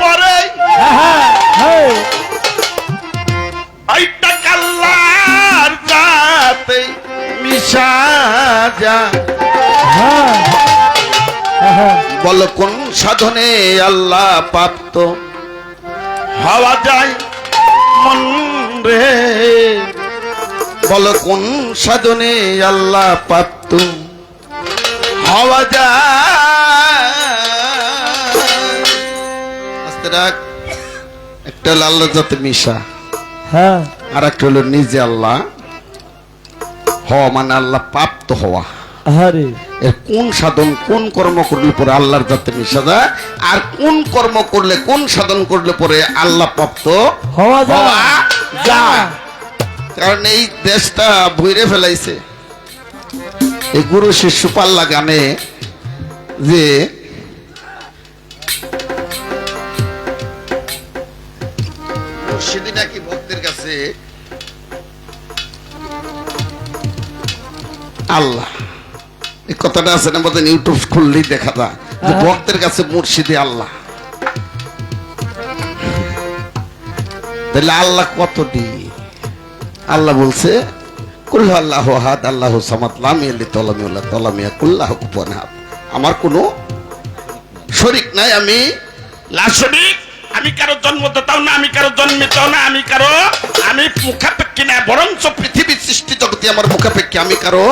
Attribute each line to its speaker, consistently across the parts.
Speaker 1: পরে ওইটা আল্লাহর সাথে মিশা যায়। বল কোন সাধনে আল্লাহ প্রাপ্ত হওয়া যায় মন রে? বল কোন সাধনে আল্লাহ প্রাপ্ত হওয়া যায়? আস্তে রাখ। একটা হলো আল্লাহর সাথে মিশা, আর একটা হলো নিজে আল্লাহ হওয়া, মানে আল্লাহ প্রাপ্ত হওয়া। এর কোন সাধন কোন কর্ম করলে পরে আল্লাহর যাতে মিশা যায়, আর কোন কর্ম করলে কোন সাধন করলে পরে আল্লাহ প্রাপ্ত হওয়া যায়। কারণ এই দেশটা ভুইরে ফেলাইছে এই গুরু শিষ্য পাল্লা গানে, যে সেদিন নাকি ভক্তের কাছে আল্লাহ, এই কথাটা আছে না, বোধহয় ইউটিউব খুললেই দেখা যায় যে ভক্তের কাছে মুর্শিদে আল্লাহ। তাহলে আল্লাহ কতটি? আল্লাহ বলছে কুল আল্লাহু আহাদ আল্লাহু সামাদ লাম ইয়ালিদ ওয়া লাম ইউলাদ ওয়া লাম ইয়াকুল লাহু কুফুয়ান আহাদ। আমার কোনো শরীক নাই, আমি লা শরীক। আমি কারো জন্মদাতাও না, আমি কারো জন্মিতাও না, আমি মুখাপেক্ষী না, বরঞ্চ পৃথিবীর সৃষ্টি জগতে আমার মুখাপেক্ষী। আমি কারো,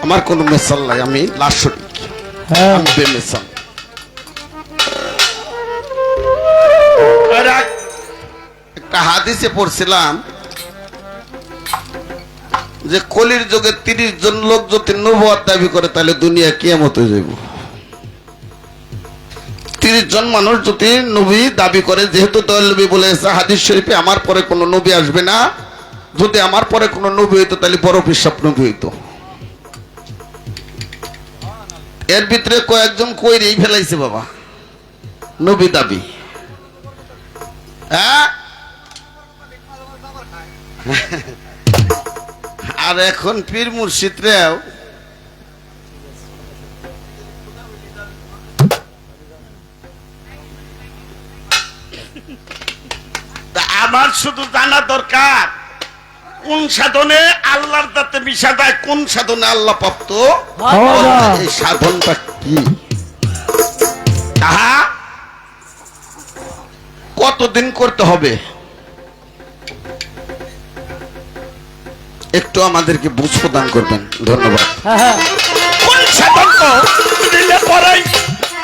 Speaker 1: আমার কোনো মেসাল নাই, আমি লা শরীক, আমি বেমেসাল। একটা হাদিসে পড়ছিলাম যে কলির যুগে 30 জন লোক যদি নবুয়ত দাবি করে তাহলে দুনিয়া কিয়ামত হয়ে যাবে। 30 জন মানুষ যদি নবী দাবি করে, যেহেতু নবী বলেছে হাদিস শরীফে আমার পরে কোনো নবী আসবে না, যদি আমার পরে কোনো নবী হইতো তাহলে বড় পিসাব নবী হইতো। এর ভিতরে কয়েকজন কইরেই ফেলাইছে বাবা নবী দাবি। আর এখন পীর মুর্শিদরাও আমার শুধু জানা দরকার কোন সাধনে আল্লাহর সাথে মিশা যায়, কোন সাধনে আল্লাহ প্রাপ্ত। এই সাধনটা কি, তাহা কতদিন করতে হবে একটু আমাদেরকে বুঝ প্রদান করবেন, ধন্যবাদ। কোন সাধন দিলে পরে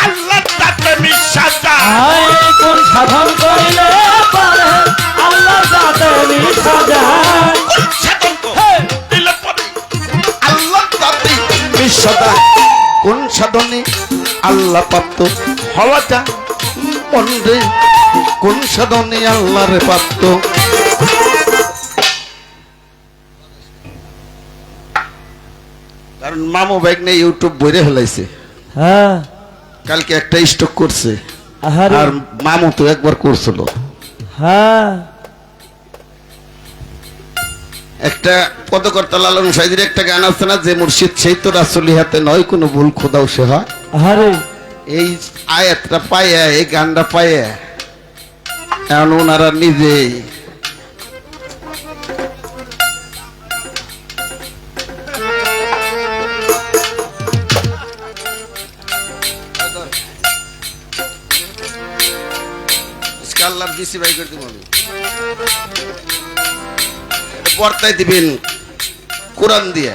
Speaker 1: আল্লাহর সাথে মিশা যায়,
Speaker 2: কোন সাধন করিলে পরে আল্লাহর সাথে মিশা যায়,
Speaker 1: কোন সাধন দিলে পরে আল্লাহর সাথে মিশা যায়, কোন সাধনে আল্লাহ প্রাপ্ত হওয়া যায় মন রে, কোন সাধনে আল্লাহরে প্রাপ্ত। কারণ মামু ভাই নিয়ে ইউটিউব বইরে ফেলাইছে, কালকে একটা স্টক করছে, আর মামু তো একবার করছিল। একটা পদকর্তা লালন সাইদের একটা গান আছে না, যে মুর্শিদ সেই তো রাসূলি হাতে নয় কোনো ভুল খোদাও সে হয়। এই আয়াতটা পাইয়া, এই গানটা পাইয়া এখন ওনারা নিজেই আল্লাহর বিসি ভাই করে দিব, পর্দায় দিবেন কোরআন দিয়ে।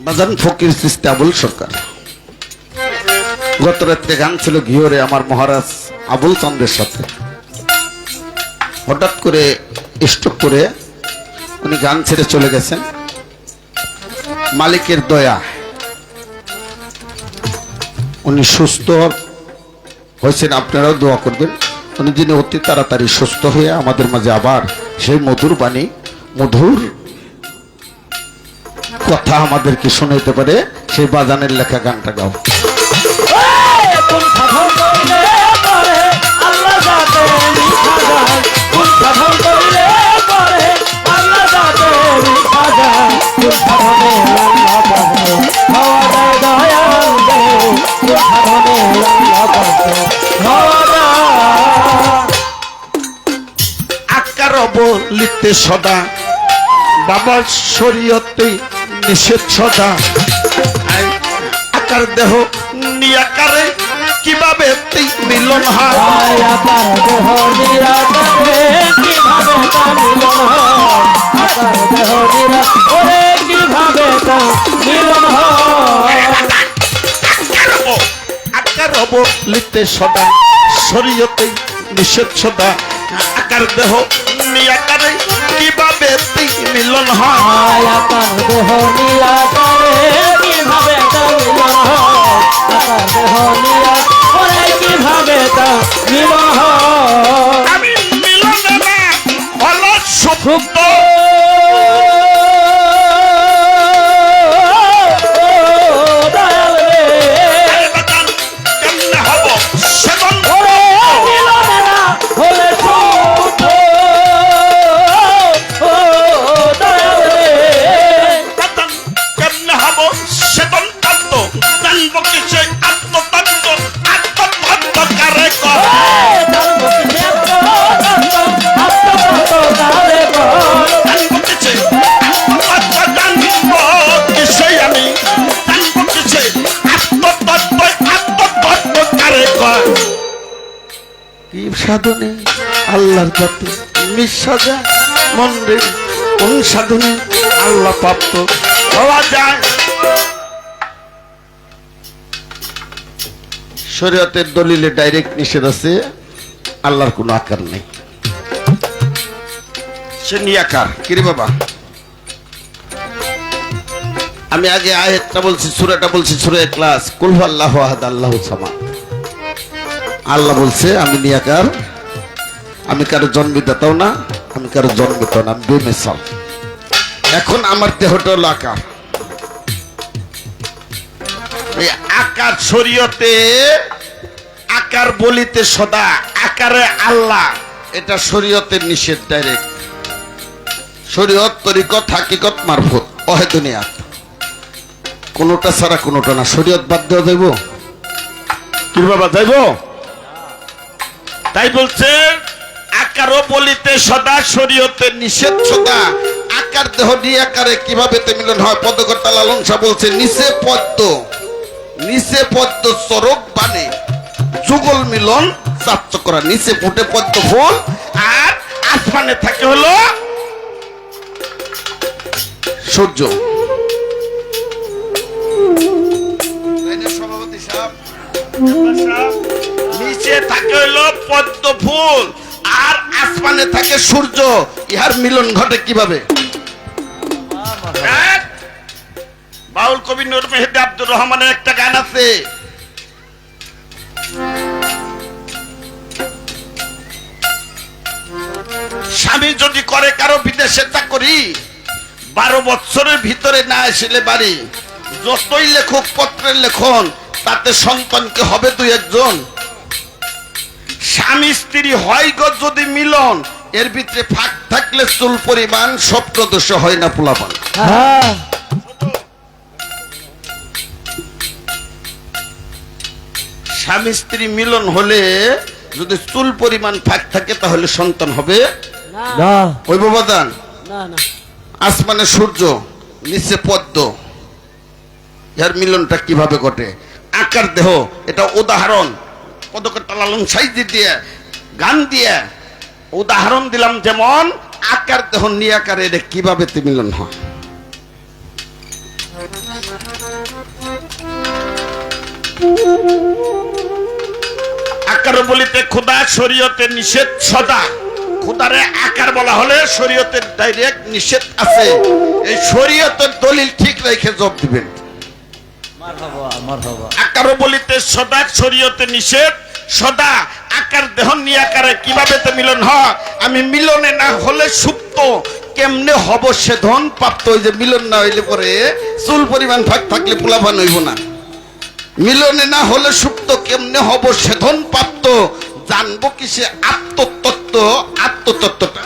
Speaker 1: বাজান ফকির চিস্তি আবুল সরকার গত রাত্রে গান ছিল ঘিওরে আমার মহারাজ আবুল চন্দ্রের সাথে। হঠাৎ করে স্ট্রোক করে উনি গান ছেড়ে চলে গেছেন। মালিকের দয়া উনি সুস্থ হয়েছেন, আপনারাও দোয়া করবেন উনি যিনি অতি তাড়াতাড়ি সুস্থ হয়ে আমাদের মাঝে আবার সেই মধুর বাণী, মধুর কথা আমাদেরকে শোনাইতে পারে সেই বাজানের লেখা গানটা গাও।
Speaker 2: কোন সাধন করিলে পরে আল্লাহ যাতে মিশা যায়, কোন সাধন করিলে পরে আল্লাহ যাতে মিশা যায়, কোন সাধনে আল্লাহ পাবে হওয়া যায় দয়াল রে, কোন সাধনে আল্লাহ পাবে হওয়া যায়।
Speaker 1: আকার বলিতে সদা বাবার শরীয়তে নিষেধ সদা, আকার দেহ নিয়াকারে কিভাবে মিলন হয়,
Speaker 2: আকার দেহ নিরাকারে কিভাবে তা মিলন হয়, আকার দেহ নিরাকারে কিভাবে তা মিলন হয়।
Speaker 1: আকার বলিতে সদা শরীয়তে নিষেধ সদা, আকার দেহ নিয়াকারে কিভাবে মিলন হয়,
Speaker 2: আকার দেহ নিরাকারে কিভাবে তা মিলন হয়, আকার দেহ নিরাকারে কিভাবে তা মিলন হয়।
Speaker 1: আমি মিলনে না হলো সুপ্ত
Speaker 2: দয়াল রে,
Speaker 1: কেমনে হব সেবন
Speaker 2: ওরে মিলনে না হলে সুখ, ও দয়াল রে,
Speaker 1: কেমনে হব সেবন তত্ত্ব জানব কিসে আত্মতত্ত্ব আত্মতত্ত্ব কারে কর জানব কিসে আত্মতত্ত্ব জানব কিসে আমি জানব কিসে আত্মতত্ত্ব আত্মতত্ত্ব কারে কর। কি সাধনে আল্লাহর কাছে মিশা যায় মন রে, কোন সাধনে আল্লাহ প্রাপ্ত হওয়া যায়। শরীয়তের দলিলে ডাইরেক্ট নিষেধ আছে, আল্লাহর কোনো আকার নেই, সে নিয়াকার। কিরে বাবা, আমি আগে আয়াতটা বলছি, সূরাটা বলছি, সূরা ইখলাস, কুল হুয়াল্লাহু আহাদ আল্লাহুস সামাদ। আল্লাহ বলছে আমি নিয়াকার, আমি কারো জন্মদাতাও না, আমি কারো জন্মদাতাও না, আমি বেমিসাল। এখন আমার দেহটা হলো আকার। এই আকার শরীয়তে আকার বলিতে সদা আকারে আল্লাহ, এটা শরীয়তের নিষেধ ডাইরেক্ট। শরীয়ত তরিকত হাকিকত মারফত অহেদুনিয়াত, কোনোটা ছাড়া কোনোটা না। শরীয়ত বাদ দেওয়া যাইব কি বাবা, যাইব? তাই বলছে আকারও বলিতে সদা শরীয়তের নিষেধ সদা, আকার দেহ নিয়ে আকারে কিভাবে তে মিলন হয়। পদকর্তা লালন শাহ বলছে নিচে পদ্ম চরক বানে যুগল মিলন চাচ্চ করা। নিচে ফুটে পদ্ম ফুল আর আসমানে থাকে হলো সূর্য। সভাপতি সাহেব, নিচে থাকে হলো পদ্ম ফুল আর আসমানে থাকে সূর্য, ইহার মিলন ঘটে কিভাবে? বাউল কবি নূর মেহেদি আব্দুর রহমানের একটা গান আছে, স্বামী যদি করে কারো বিদেশে চাকরি, 12 বছরের ভিতরে না আসলে বাড়ি, যতই লেখক পত্রের লেখন তাতে সন্তানকে হবে 2-1 জন। স্বামী স্ত্রী হয় গো যদি মিলন, এর ভিতরে ফাঁক থাকলে চুল পরিমাণ স্বপ্ন দোষ হয় না পোলাপান। স্বামী স্ত্রী মিলন হলে যদি চুল পরিমাণ ফাঁক থাকে তাহলে সন্তান হবে
Speaker 2: না,
Speaker 1: ওই বাবাদান।
Speaker 2: না না,
Speaker 1: আসমানে সূর্য, নিচে পদ্ম, এর মিলনটা কিভাবে ঘটে? আকার দেহ, এটা উদাহরণ পদকর্তা লালন সাইজি দিয়ে গান দিয়ে উদাহরণ দিলাম। যেমন আকার দেহ নিয়াকারে এটা কিভাবে তে মিলন হয়। আকার বলিতে খোদা শরীয়তে নিষেধ সদা, খোদারে আকার বলা হলে শরীয়তের ডাইরেক্ট নিষেধ আছে। এই শরীয়তের দলিল ঠিক রেখে জবাব দিবেন। আকার বলিতে সদা শরীয়তে নিষেধ সদা, আকার দেহ নিয়ে আকারে কিভাবে তো মিলন হয়। আমি মিলনে না হলে সুপ্ত, কেমনে হব সে ধন প্রাপ্ত। ওই যে মিলন না হইলে পরে চুল পরিমাণ ফাঁক থাকলে পোলাপান হইব না। মিলনে না হলে সুপ্ত কেমনে হব সে ধন প্রাপ্ত। জানবো কিসে আত্মতত্ত্ব, আত্মতত্ত্বটা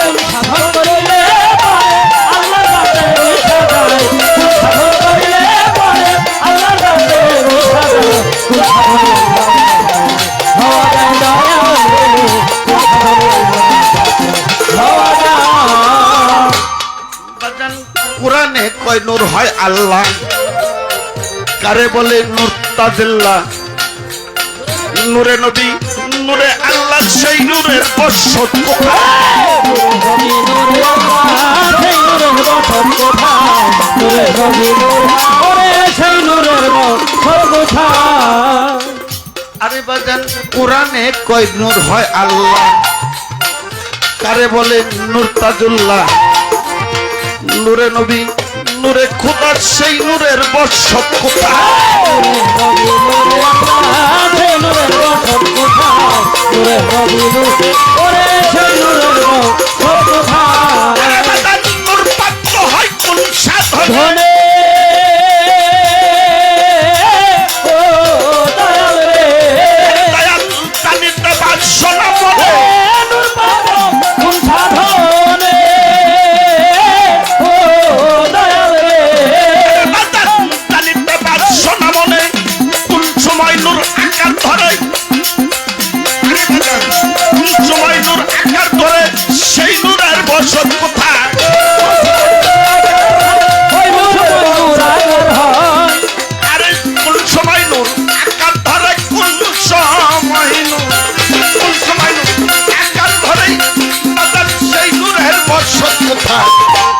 Speaker 2: কোন সাধন করিলে পরে আল্লাহর কাছে মিশা যায়, কোন সাধন করিলে পরে আল্লাহর কাছে মিশা যায়, কোন সাধনে হওয়া যায় দয়াল রে, কোন সাধনে হওয়া যায়।
Speaker 1: বাজান কোরআনে কয় নূর হয় আল্লাহ, কারে বলে নূর তাজিল্লাহ। নূরে নবী নূরে আল্লাহ, সেই নূরের বসত কোথায়?
Speaker 2: নূরে নবী নূরে আল্লাহ, সেই নূরের বসত কোথায়? নূরে নবী নূরে ওরে সেই নূরের বসত কোথায়?
Speaker 1: আরে বাজান কোরআনে কয় নূর হয় আল্লাহ, কারে বলে নূর তাজুল্লাহ। নূরে নবী নূরে খোদা, সেই নূরের বসত কোথায়?
Speaker 2: নূরে নবী নূরে আল্লাহ, সেই নূরের বসত কোথায়? নূরে নবী নূরে ওরে সেই নূরের বসত কোথায়?
Speaker 1: আরে বাজান নূর প্রাপ্ত হয় কোন সাধনে?
Speaker 2: ধনে ও দয়াল রে,
Speaker 1: দয়াল তানিতে বাসনা বলে।
Speaker 2: নূর পাবো কোন সাধনে? ও দয়াল রে,
Speaker 1: বাজান তানিতে বাসনা বলে, কোন সময় নূর আকার ধরে? আরে বাজান কোন সময় নূর আকার ধরে, সেই নূরের বসত কোথায়?
Speaker 2: ওই নূর আগর হয়,
Speaker 1: আরে কোন সময় নূর আকার ধরে, কোন সময় নূর, কোন সময় নূর আকার ধরে, বাজান সেই নূরের বসত কোথায়?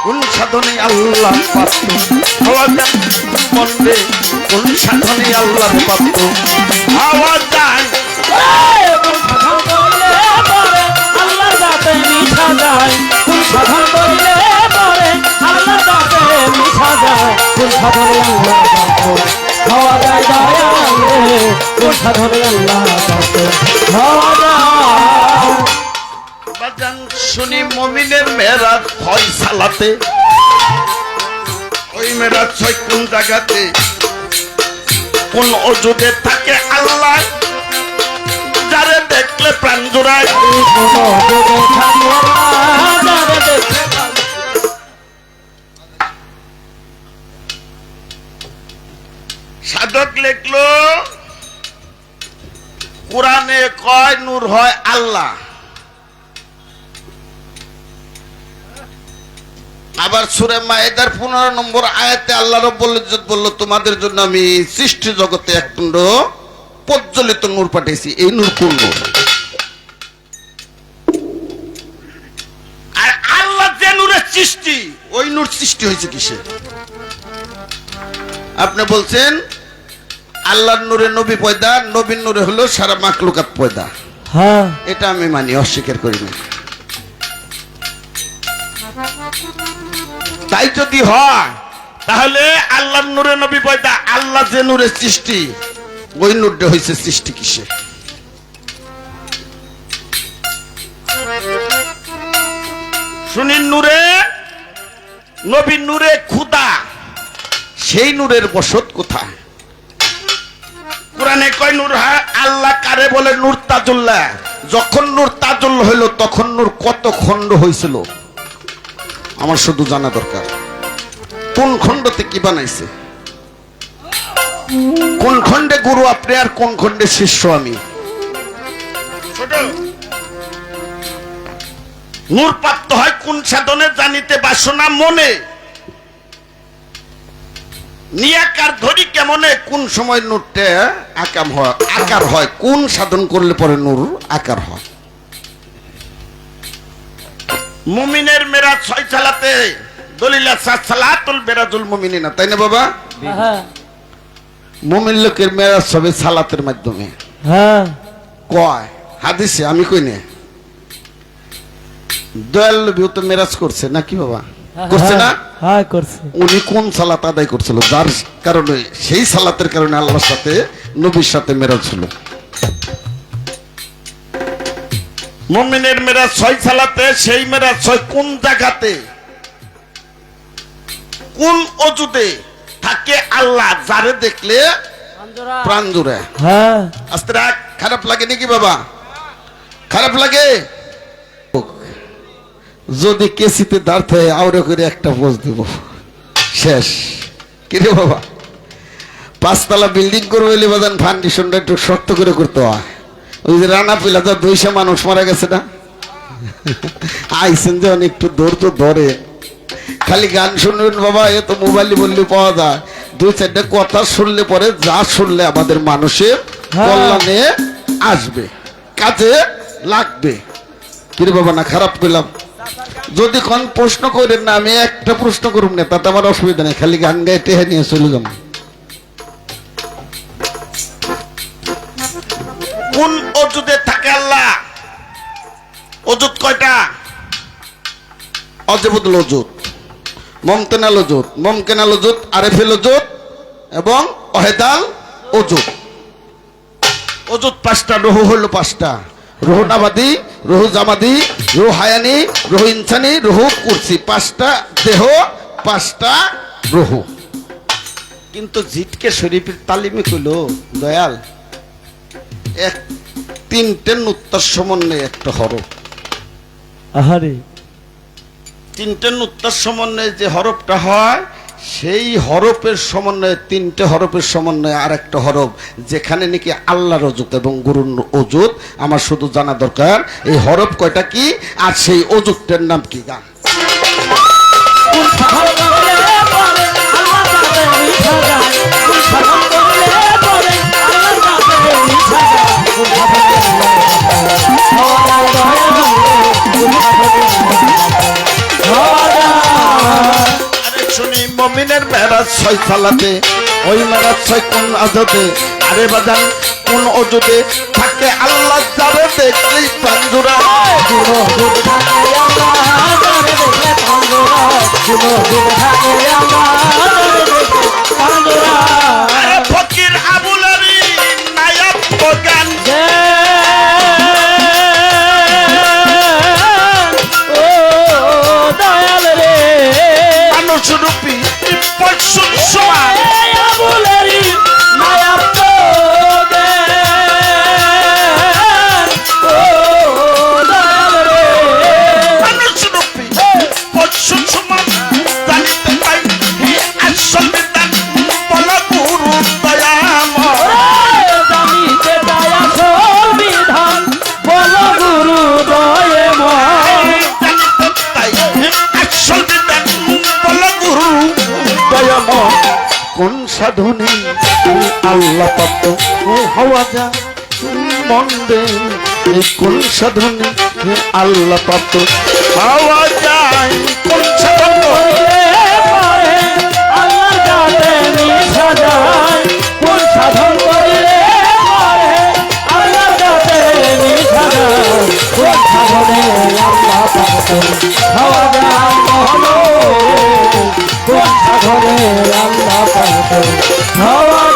Speaker 1: কোন সাধনে আল্লাহ পাত্র হওয়া যায় মন্দে, কোন সাধনে আল্লাহ পাত্র হওয়া যায়?
Speaker 2: কোন সাধন করিলে পরে আল্লাহর কাছে মিশা যায়, কোন সাধন করিলে পরে আল্লাহর কাছে মিশা যায়, কোন সাধনে আল্লাহর কাছে হওয়া যায় দয়াল রে, কোন সাধনে আল্লাহর কাছে হওয়া যায়।
Speaker 1: বাজান শুনি মুমিনের মেরাজ হয় সালাতে। ওই মেরাজ হয় কোন জায়গাতে? কোন অজুদে থাকে আল্লাহ, যারে দেখলে প্রাণ জোড়ায়।
Speaker 2: কোনো যুগে থাকে আল্লাহ, যারে দেখে
Speaker 1: সাধক লেখলো কোরআনে কয় নূর হয় আল্লাহ। আবার সূরা মায়েদার 15 নম্বর আয়াতে আল্লাহ রাব্বুল ইজ্জত বলল, তোমাদের জন্য আমি সৃষ্টি জগতে এক তুণ্ড প্রজ্বলিত নূর পাঠিয়েছি। এই নূর কোন নূর? আর আল্লাহ যে নূরের সৃষ্টি, ওই নূর সৃষ্টি হয়েছে কিসে? আপনি বলছেন আল্লাহর নূরে নবী পয়দা, নবীর নূরে হলো সারা মাখলুকাত পয়দা।
Speaker 2: হ্যাঁ
Speaker 1: এটা আমি মানি, অস্বীকার করি না। তাই যদি হয় তাহলে আল্লাহর নূরে নবী পয়দা, আল্লাহ যে নূরের সৃষ্টি, ওই নূরটা হয়েছে সৃষ্টি কিসে? শুনি নূরে নবী নূরে খুদা, সেই নূরের বসত কোথায়? কোরআনে কয় নূর হয় আল্লাহ, কারে বলে নূর তাজুল্লাহ। যখন নূর তাজুল হইল তখন নূর কত খণ্ড হয়েছিল আমার শুধু জানা দরকার। কোন খণ্ডতে কি বানাইছে, কোন খণ্ডে গুরু আপনি আর কোন খণ্ডে শিষ্য আমি। নূর প্রাপ্ত হয় কোন সাধনে? জানিতে বাসনা মনে, নিয়াকার ধরি কেমনে? কোন সময় নূরটা আকার হয়? কোন সাধন করলে পরে নূর আকার হয়? মুমিনের মেরাজ ছয় সালাতে, দলিল সালাতুল বেরাজুল মুমিনিনা, তাই না বাবা?
Speaker 2: হ্যাঁ
Speaker 1: মুমিন লোকের মেরাজ হবে সালাতের মাধ্যমে।
Speaker 2: হ্যাঁ
Speaker 1: কয় হাদিসে, আমি কই না। দয়াল নবীও তো মেরাজ করছে নাকি বাবা? করছে না?
Speaker 2: হ্যাঁ করছে।
Speaker 1: উনি কোন সালাত আদায় করছিল, যার কারণে, সেই সালাতের কারণে আল্লাহর সাথে নবীর সাথে মেরাজ হলো। মুমিনের মেরাজ 6 সালাতে, সেই মেরাজ 6 কোন জায়গাতে, কোন অজুতে থাকে আল্লাহ যারে দেখলে প্রাণ জুড়ে।
Speaker 2: হ্যাঁ
Speaker 1: আস্তে রাখ, খারাপ লাগে নাকি বাবা? খারাপ লাগে? যদি কেসিতে দাঁড় হয় আউরে করে একটা পোজ দেব, শেষ। কিরে বাবা, 5 তলা বিল্ডিং করবো বলে বাজান ফাউন্ডেশনটা একটু শক্ত করে করতে হয়। ওই যে রানা পিলা তো 200 মানুষ মারা গেছে না, আইসেন যখন একটু ধৈর্য ধরে, খালি গান শুনবেন বাবা, এ তো মোবাইলে বললে পাওয়া যায়। 2-4টা কথা শুনলে পরে যা শুনলে আমাদের মানুষের কল্যাণে আসবে, কাজে লাগবে। কিরে বাবা, না খারাপ পেলাম? যদি কোন প্রশ্ন করেন না, আমি একটা প্রশ্ন করুন না, তাতে আমার অসুবিধা নেই, খালি গান গায়ে টেহে নিয়ে চলে যাব। কোন অজুতে থাকে আল্লাহ? অজুত কয়টা? অজবুল অজুত, মমতেনাল অজুত, মমকেনাল অজুত, আরেফেল অজুত এবং অহেদাল অজুত। অজুত 5টা, রুহু হলো 5টা, রুহু নাবাদি, রুহু জামাদি, রুহু হায়ানি, রুহু ইনসানি, রুহু কুরসি। 5টা দেহ, 5টা রুহু। কিন্তু জিটকে শরীফের তালিমে কইল দয়াল, 3টে নুক্তার সমন্বয়ে একটা হরফ।
Speaker 2: আহারে,
Speaker 1: 3টে নুক্তার সমন্বয়ে যে হরফটা হয়, সেই হরফের সমন্বয়ে, 3টে হরফের সমন্বয়ে আর একটা হরফ, যেখানে নাকি আল্লাহর অজুত এবং গুরুর অজুত। আমার শুধু জানা দরকার এই হরফ কয়টা কি, আর সেই অজুতটার নাম কি। গান শুনি, মুমিনের মেরাজ 6 সালাতে, ওই মেরাজ 6 কোন আজতে, আরে বাজান কোন অজুতে থাকে আল্লাহ যারে দেখলেই প্রাণ জুড়ায়। আরে ফকির আবুল আলী নায়াব বগান, রূপী পরশুর সমান আবুলেরি নায়াব বগান, ও দয়াল রে মানুষ রূপী পরশুর সমান জানিতে পাই আসল বিধান বল গুরু দয়াময়,
Speaker 2: জানিতে পাই আসল বিধান বল গুরু দয়াময়,
Speaker 1: জানিতে পাই আসল বিধান বল গুরু দয়াময়। কোন সাধনে আল্লাহ পাত্র হওয়া যায় মন্দে, কোন সাধনে আল্লাহ পাত্র পাওয়া যায়, কোন সাধন
Speaker 2: আল্লাহর কাছে মিশা যায়, কোন সাধন করলে আল্লাহর কাছে মিশা যায়, কোন সাধনে আল্লাহ পাত্র হওয়া যায় মহলো, কোন সাধনে আল্লাহ পাত্র হওয়া